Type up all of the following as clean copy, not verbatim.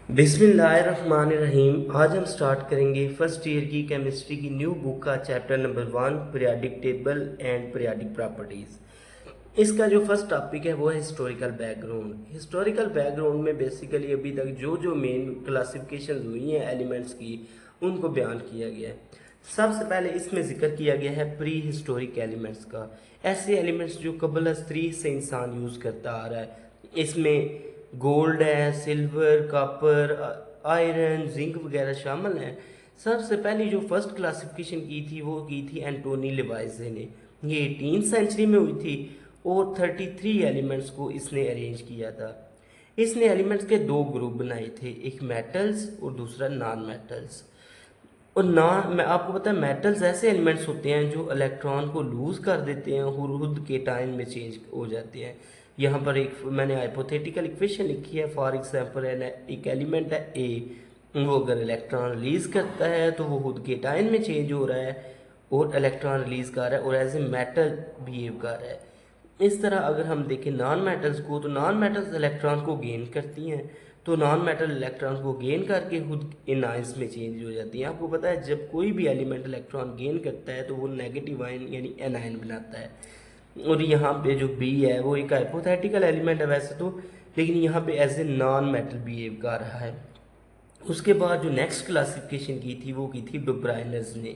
बिस्मिल्लाहिर्रहमानिर्रहीम। आज हम स्टार्ट करेंगे फर्स्ट ईयर की केमिस्ट्री की न्यू बुक का chapter number 1 periodic table and periodic properties. इसका जो फर्स्ट टॉपिक है वो है हिस्टोरिकल बैकग्राउंड। हिस्टोरिकल बैकग्राउंड में बेसिकली अभी तक जो मेन क्लासिफिकेशन हुई हैं एलिमेंट्स की उनको बयान किया गया है। सबसे पहले इसमें जिक्र किया गया है प्री हिस्टोरिक एलिमेंट्स का। ऐसे एलिमेंट्स जो कबल अज़ से इंसान यूज़ करता आ रहा है। इसमें गोल्ड है, सिल्वर, कॉपर, आयरन, जिंक वगैरह शामिल हैं। सबसे पहली जो फर्स्ट क्लासिफिकेशन की थी वो की थी एंटोनी लिवाइजे ने। ये 18th सेंचुरी में हुई थी और 33 एलिमेंट्स को इसने अरेंज किया था। इसने एलिमेंट्स के दो ग्रुप बनाए थे, एक मेटल्स और दूसरा नॉन मेटल्स। और ना मैं आपको पता है मेटल्स ऐसे एलिमेंट्स होते हैं जो इलेक्ट्रॉन को लूज़ कर देते हैं और खुद के टाइम में चेंज हो जाते हैं। यहाँ पर एक मैंने हाइपोथेटिकल इक्वेशन लिखी है। फॉर एग्जांपल एक एलिमेंट है ए, वो अगर इलेक्ट्रॉन रिलीज़ करता है तो वो खुद के टाइम में चेंज हो रहा है और इलेक्ट्रॉन रिलीज़ कर रहा है और एज ए मेटल बिहेव कर रहा है। इस तरह अगर हम देखें नॉन मेटल्स को, तो नॉन मेटल्स इलेक्ट्रॉन को गेन करती हैं, तो नॉन मेटल इलेक्ट्रॉन को गेन करके खुद इन आयंस में चेंज हो जाती हैं। आपको पता है जब कोई भी एलिमेंट इलेक्ट्रॉन गेन करता है तो वो नेगेटिव आयन यानी एन आयन बनाता है। और यहाँ पे जो बी है वो एक हाइपोथेटिकल एलिमेंट है वैसे तो, लेकिन यहाँ पे as a non metal behave कर रहा है। उसके बाद जो नेक्स्ट क्लासिफिकेशन की थी वो की थी डुब्राइनर्स ने।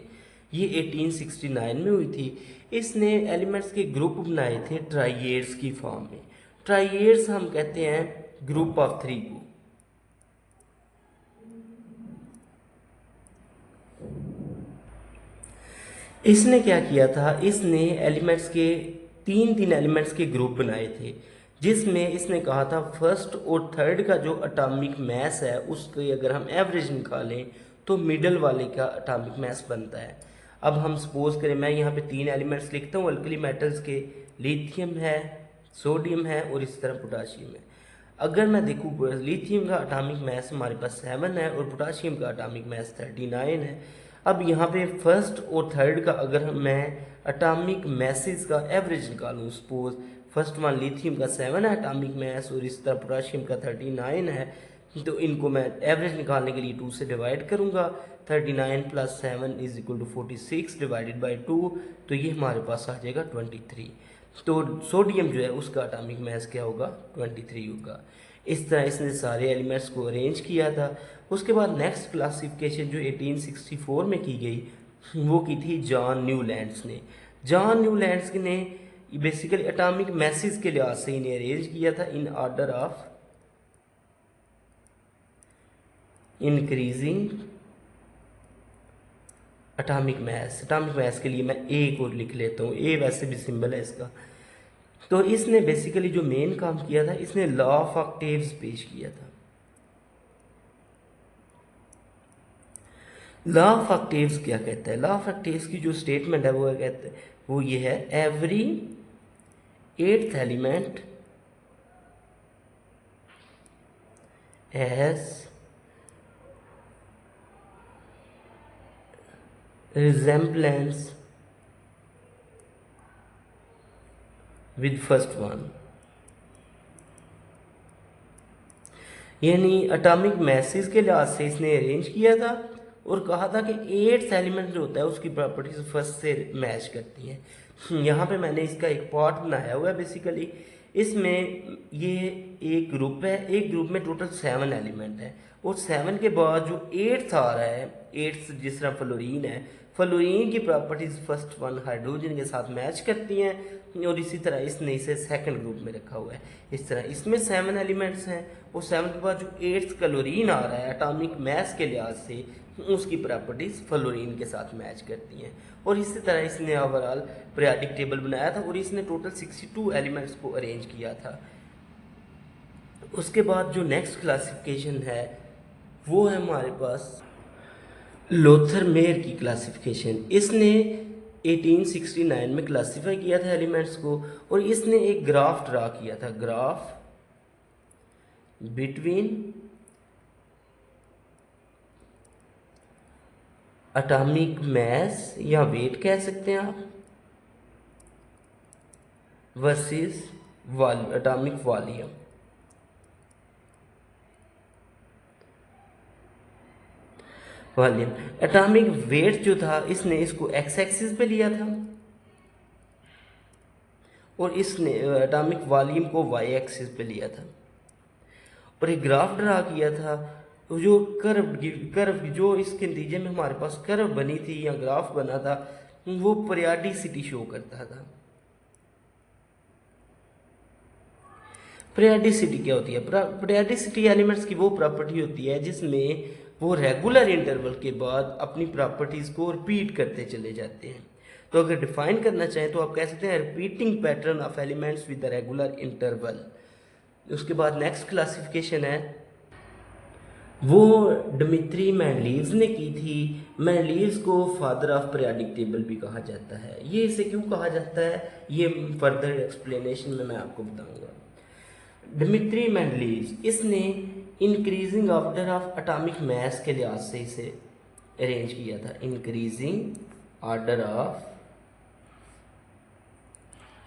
ये 1869 में हुई थी। इसने एलिमेंट्स के ग्रुप बनाए थे ट्राइएड्स की फॉर्म में। ट्राइएड्स हम कहते हैं ग्रुप ऑफ थ्री को। इसने क्या किया था, इसने एलिमेंट्स के तीन तीन एलिमेंट्स के ग्रुप बनाए थे, जिसमें इसने कहा था फर्स्ट और थर्ड का जो अटामिक मैस है उसकी अगर हम एवरेज निकालें तो मिडल वाले का अटामिक मैस बनता है। अब हम सपोज करें, मैं यहाँ पे तीन एलिमेंट्स लिखता हूँ अल्कली मेटल्स के, लिथियम है, सोडियम है और इसी तरह पोटाशियम है। अगर मैं देखूँ लिथियम का अटामिक मैस हमारे पास 7 है और पोटाशियम का अटामिक मैस 39 है। अब यहाँ पे फर्स्ट और थर्ड का अगर मैं अटामिक मैसेज का एवरेज निकालूँ, सपोज फर्स्ट वन लिथियम का 7 है अटामिक मैस और इस तरह पोटाशियम का 39 है, तो इनको मैं एवरेज निकालने के लिए 2 से डिवाइड करूँगा। 39 plus 7 is equal to 46 divided by 2, तो ये हमारे पास आ जाएगा 23। तो सोडियम जो है उसका अटामिक मैस क्या होगा, 23 होगा। इस तरह इसने सारे एलिमेंट्स को अरेंज किया था। उसके बाद नेक्स्ट क्लासिफिकेशन जो 1864 में की गई वो की थी जॉन न्यूलैंड्स ने। जॉन न्यूलैंड्स ने बेसिकली अटामिक मैसेज के लिहाज से इन्हें अरेंज किया था in order of increasing atomic mass. Atomic mass के लिए मैं ए को लिख लेता हूँ, ए वैसे भी सिंबल है इसका। तो इसने बेसिकली जो मेन काम किया था, इसने लॉ ऑफ ऑक्टेव्स पेश किया था। लॉ ऑफ ऑक्टेव्स क्या कहता है, लॉ ऑफ ऑक्टेव्स की जो स्टेटमेंट है वो कहते हैं, वो ये है every eighth element has resemblance with first one. यानी अटामिक मैसेज के लिहाज से इसने अरेंज किया था और कहा था कि एट्थ एलिमेंट जो होता है उसकी प्रॉपर्टीज फर्स्ट से मैच करती हैं। यहाँ पे मैंने इसका एक पार्ट बनाया हुआ है बेसिकली। इसमें ये एक ग्रुप है, एक ग्रुप में टोटल 7 एलिमेंट है और 7 के बाद जो एट्थ आ रहा है, एट्थ जिस तरह फ्लोरीन है, फ्लोरीन की प्रॉपर्टीज फर्स्ट वन हाइड्रोजन के साथ मैच करती हैं और इसी तरह इसने इसे सेकंड ग्रुप में रखा हुआ है। इस तरह इसमें 7 एलिमेंट्स हैं और 7 के बाद जो एट्थ क्लोरीन आ रहा है एटॉमिक मैस के लिहाज से उसकी प्रॉपर्टीज फ्लोरीन के साथ मैच करती हैं। और इसी तरह इसने ओवरऑल पीरियोडिक टेबल बनाया था और इसने टोटल 62 एलिमेंट्स को अरेंज किया था। उसके बाद जो नेक्स्ट क्लासिफिकेशन है वो है हमारे पास लोथर मेयर की क्लासिफिकेशन। इसने 1869 में क्लासिफाई किया था एलिमेंट्स को और इसने एक ग्राफ ड्रा किया था, ग्राफ बिटवीन अटामिक मैस या वेट कह सकते हैं आप versus atomic volume. Volume. Atomic weight जो था इसने इसको एक्स एक्सिस पे लिया था और इसने एटॉमिक वॉल्यूम को वाई एक्सिस पे लिया था और एक ग्राफ ड्रा किया था। तो जो कर्व जो इसके नतीजे में हमारे पास कर्व बनी थी या ग्राफ बना था वो पीरियोडिसिटी शो करता था। पीरियोडिसिटी क्या होती है? पीरियोडिसिटी एलिमेंट्स की वो प्रॉपर्टी होती है जिसमें वो रेगुलर इंटरवल के बाद अपनी प्रॉपर्टीज़ को रिपीट करते चले जाते हैं। तो अगर डिफाइन करना चाहें तो आप कह सकते हैं repeating pattern of elements with regular interval. उसके बाद नेक्स्ट क्लासिफिकेशन है वो डिमित्री मेंडलीव्स ने की थी। मेंडलीव्स को फादर ऑफ पीरियोडिक टेबल भी कहा जाता है। ये इसे क्यों कहा जाता है ये फर्दर एक्सप्लेनेशन में मैं आपको बताऊंगा। डिमित्री मेंडलीव्स इसने increasing order of atomic mass के लिहाज से इसे अरेंज किया था। Increasing order of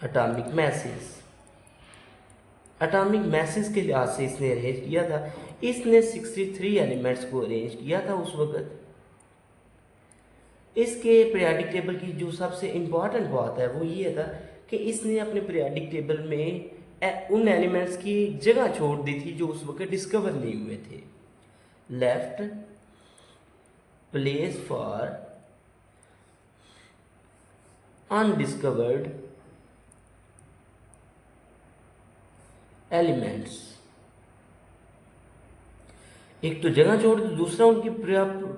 atomic masses, atomic masses के लिहाज से इसने अरेंज किया था। इसने 63 एलिमेंट्स को अरेंज किया था उस वक्त। इसके पीरियोडिक टेबल की जो सबसे इम्पॉर्टेंट बात है वो ये था कि इसने अपने पीरियोडिक टेबल में उन एलिमेंट्स की जगह छोड़ दी थी जो उस वक्त डिस्कवर नहीं हुए थे। Left place for undiscovered elements. एक तो जगह छोड़ दी, दूसरा उनकी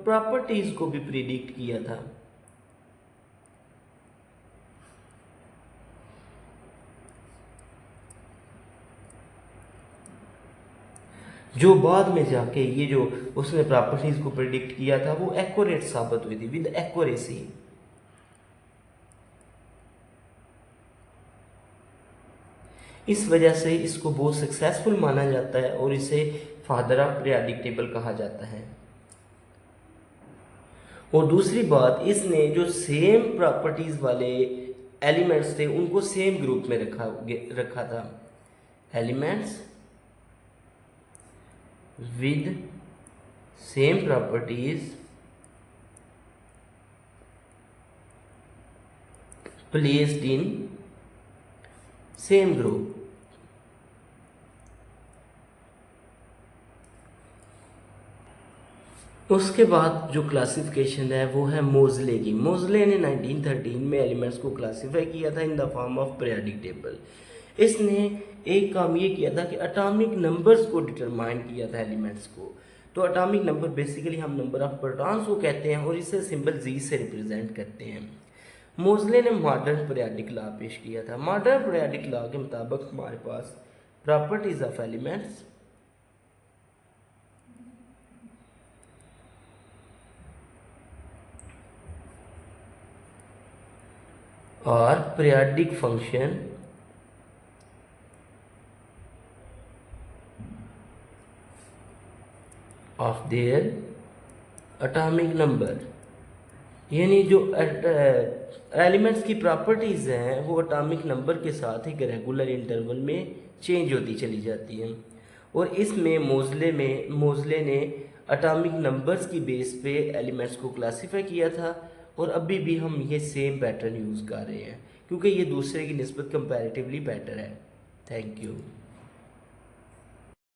प्रॉपर्टीज को भी प्रिडिक्ट किया था। जो बाद में जाके ये जो उसने प्रॉपर्टीज को प्रिडिक्ट किया था वो एक्यूरेट साबित हुई थी विद एक्यूरेसी। इस वजह से इसको बहुत सक्सेसफुल माना जाता है और इसे फादर ऑफ पीरियोडिक टेबल कहा जाता है। और दूसरी बात, इसने जो सेम प्रॉपर्टीज वाले एलिमेंट्स थे उनको सेम ग्रुप में रखा था। Elements with same properties placed in same group। उसके बाद जो क्लासिफिकेशन है वो है मोजले की। मोजले ने 1913 में एलिमेंट्स को क्लासिफाई किया था in the form of periodic table. इसने एक काम ये किया था कि एटॉमिक नंबर्स को डिटरमाइन किया था एलिमेंट्स को। तो एटॉमिक नंबर बेसिकली हम नंबर ऑफ प्रोटॉन्स को कहते हैं और इसे सिंबल जी से रिप्रेजेंट करते हैं। मोजले ने मॉडर्न पीरियोडिक लॉ पेश किया था। मॉडर्न पीरियोडिक लॉ के मुताबिक हमारे पास प्रॉपर्टीज ऑफ एलिमेंट्स और periodic function of their atomic number, यानी जो एलिमेंट्स की प्रॉपर्टीज़ हैं वो एटॉमिक नंबर के साथ एक रेगुलर इंटरवल में चेंज होती चली जाती हैं। और इसमें मोजले ने एटॉमिक नंबर्स की बेस पे एलिमेंट्स को क्लासीफाई किया था और अभी भी हम ये सेम पैटर्न यूज़ कर रहे हैं क्योंकि ये दूसरे की निस्बत कंपैरेटिवली बेटर है। Thank you.